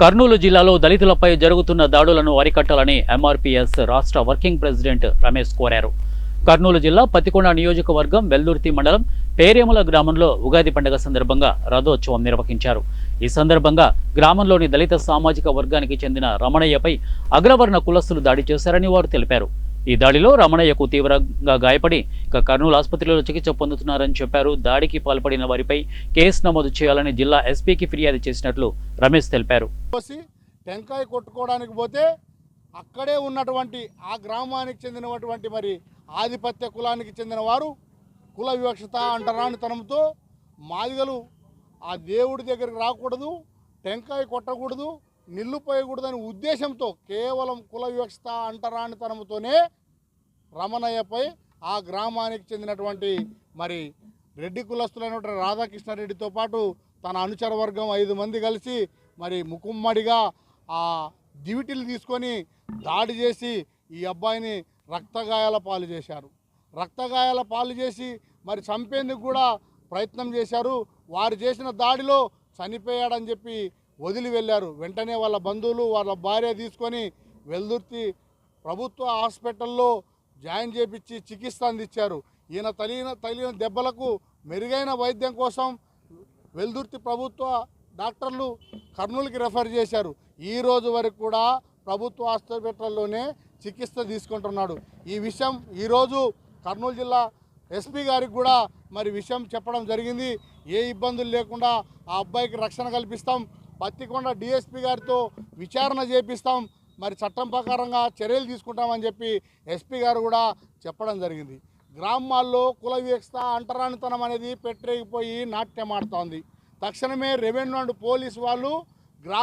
కర్నూలు జిల్లాలో దళితులపై జరుగుతున్న దాడులను అరికట్టాలని ఎంఆర్పీఎస్ రాష్ట్ర వర్కింగ్ ప్రెసిడెంట్ రమేష్ కోరారు. కర్నూలు జిల్లా పత్తికొండ నియోజకవర్గం వెల్దుర్తి మండలం పేరేముల గ్రామంలో ఉగాది పండుగ సందర్భంగా రథోత్సవం నిర్వహించారు. ఈ సందర్భంగా గ్రామంలోని దళిత సామాజిక వర్గానికి చెందిన రమణయ్యపై అగ్రవర్ణ కులస్తులు దాడి చేశారని వారు తెలిపారు. ఈ దాడిలో రమణయ్యకు తీవ్రంగా గాయపడి కర్నూలు ఆసుపత్రిలో చికిత్స పొందుతున్నారని చెప్పారు. దాడికి పాల్పడిన వారిపై కేసు నమోదు చేయాలని జిల్లా ఎస్పీకి ఫిర్యాదు చేసినట్లు రమేష్ తెలిపారు. టెంకాయ కొట్టుకోవడానికి పోతే అక్కడే ఉన్నటువంటి ఆ గ్రామానికి చెందినటువంటి మరి ఆధిపత్య కులానికి చెందిన వారు కుల వివక్షత అంటరానితనంతో మాదిగలు ఆ దేవుడి దగ్గరికి రాకూడదు, టెంకాయ కొట్టకూడదు, నిల్లు పోయకూడదనే ఉద్దేశంతో కేవలం కుల వివక్షత అంటరానితనంతోనే రమణయ్యపై ఆ గ్రామానికి చెందినటువంటి మరి రెడ్డి కులస్తులైనటువంటి రాధాకృష్ణారెడ్డితో పాటు తన అనుచర వర్గం 5 మంది కలిసి మరి ముకుమ్మడిగా ఆ దివిటీలు తీసుకొని దాడి చేసి ఈ అబ్బాయిని రక్తగాయాల పాలు చేశారు. రక్తగాయాల పాలు చేసి మరి చంపేందుకు కూడా ప్రయత్నం చేశారు. వారు చేసిన దాడిలో చనిపోయాడని చెప్పి వదిలి వెళ్ళారు. వెంటనే వాళ్ళ బంధువులు వాళ్ళ భార్య తీసుకొని వెల్దుర్తి ప్రభుత్వ హాస్పిటల్లో జాయిన్ చేపించి చికిత్స అందించారు. ఈయన తగిలిన దెబ్బలకు మెరుగైన వైద్యం కోసం వెల్దుర్తి ప్రభుత్వ డాక్టర్లు కర్నూలుకి రెఫర్ చేశారు. ఈ రోజు వరకు కూడా ప్రభుత్వ హాస్పిటల్లోనే చికిత్స తీసుకుంటున్నాడు. ఈ విషయం ఈరోజు కర్నూలు జిల్లా ఎస్పీ గారికి కూడా మరి విషయం చెప్పడం జరిగింది. ఏ ఇబ్బందులు లేకుండా ఆ అబ్బాయికి రక్షణ కల్పిస్తాం, పత్తికొండ డిఎస్పీ గారితో విచారణ చేపిస్తాం, మరి చట్టం ప్రకారంగా చర్యలు తీసుకుంటామని చెప్పి ఎస్పీ గారు కూడా చెప్పడం జరిగింది. గ్రామాల్లో కుల వివక్షత అంటరానితనం అనేది పెట్టరేగిపోయి నాట్యమాడుతోంది. తక్షణమే రెవెన్యూ అండ్ పోలీసు వాళ్ళు